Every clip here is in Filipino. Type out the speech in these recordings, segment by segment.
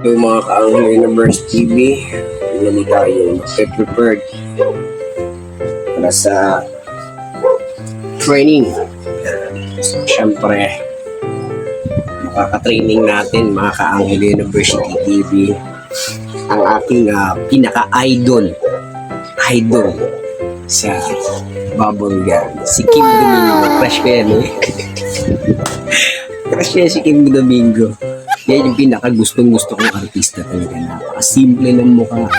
Yung mga kaanghel Universe TV, hindi tayo prepared para sa training. So, syempre, makaka-training natin mga kaanghel University TV ang aking pinaka-idol sa bubble gum, si Kim Domingo. Crush ko yan eh. Crush ko yan si Kim Domingo. Yan yung pinaka-gustong-gusto kong artista talaga. Napaka-simple ng mukha.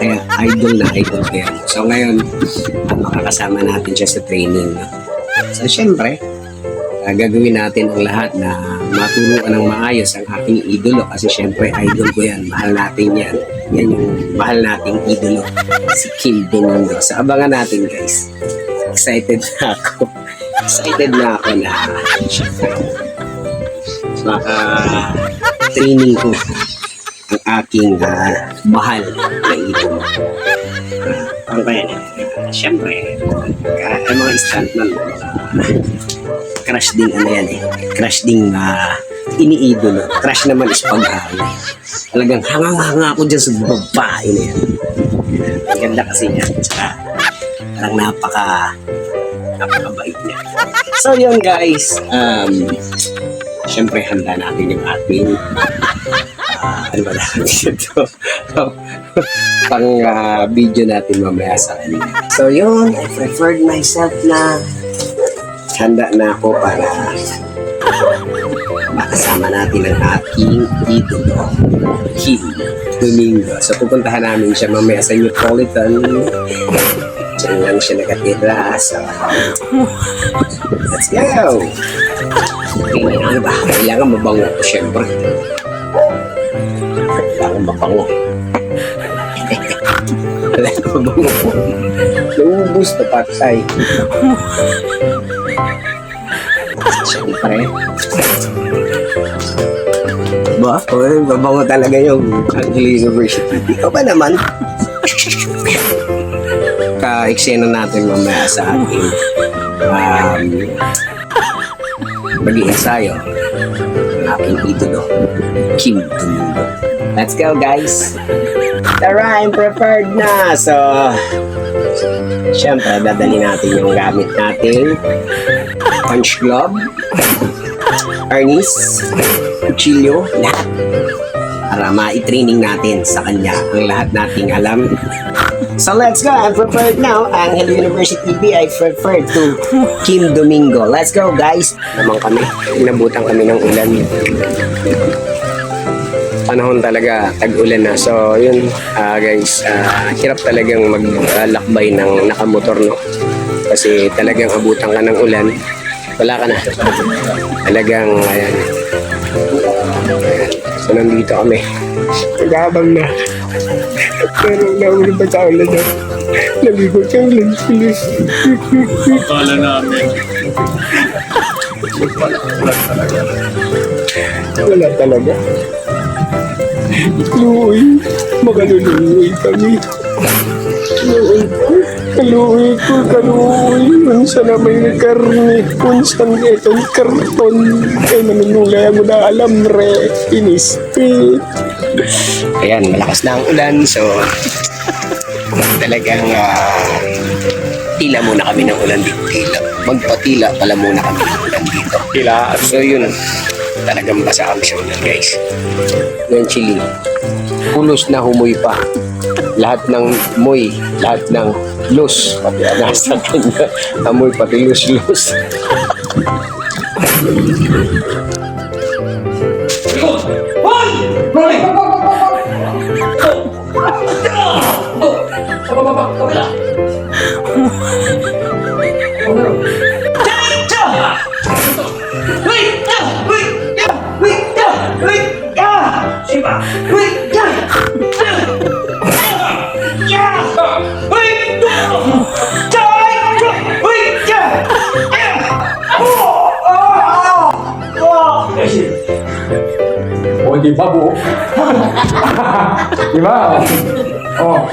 Kaya idol na idol ko yan. So ngayon, makakasama natin siya sa training. No? So syempre, gagawin natin ang lahat na maturuan ng maayos ang aking idolo. Kasi syempre, idol ko yan. Mahal natin yan. Yan yung mahal nating idolo. Si Kim Domingo. So abangan natin guys. Excited na ako. Excited na ako na syempre, training ko ang aking mahal na idol. Ang kaya siyempre, ang mga stuntman, crush din ano yan eh. Crush din iniidolo. Crush naman is paghanga. Talagang hanga-hanga ako dyan sa babae na yan. Ang ganda kasi niya. Tsaka, parang napakabait niya. So yun guys, siyempre, handa natin yung ating ano ba natin ito? Pang video natin mamaya sa kanila. So yun, I prepared myself na handa na ako para makasama natin ang aking idolo, Kim Domingo. So pupuntahan namin siya mamaya sa Metropolitan. Diyan lang siya nakatira. So let's go! Ano ba? Kailangan mabango ko syempre. Kailangan mabango. Kailangan mabango ko. Naubos na patay. Syempre. Ba? Mabango talaga yung Anghel University. Ikaw ba naman? Ka-eksena natin mamaya sa ating mag-iensayo ng aking idolo, Kim Domingo. Let's go guys! Tara, I'm prepared na! So, syempre, dadali natin yung gamit natin. Punch glove, harness, kutsilyo, lahat. Para ma-training natin sa kanya ang lahat nating alam. So let's go, I'm prepared now. Anghel University TV, I prefer to Kim Domingo. Let's go guys. Naman kami, inabutan kami ng ulan. Panahon talaga, tag-ulan na. So yun guys, hirap talagang maglakbay ng nakamotor, no? Kasi talagang abutan ka ng ulan, wala ka na. Talagang, ayan. So nandito kami. Nag-aabang na. Pero naulong pa sa ulan na. Naligot sa ulan. Akala namin. Wala talaga. Luoy. Makaluluoy kami. Luoy ko. Kaluoy. Unsa na may karne. Unsa na itong karton. Ay manunulay mo na alam re. Inispit. Ayan, malakas na ang ulan. So, talagang tila muna kami ng ulan dito. Magpatila pala muna kami ng ulan dito. Tila. So, yun. Talagang basa kami sa ulan, guys. Ngayon, chili. Pulos na humoy pa. Lahat ng moy, lahat ng lus. Pati nasa kanya. Amoy pati lus-lus. O, di ba bu? Di ba? Oh.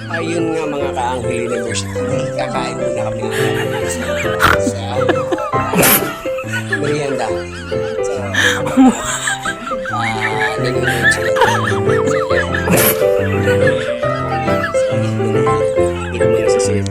Ayun nga mga ka-Uncle Universe, kakain muna kami ng sa merienda. So, nanonood sila. Dito muna sa 7.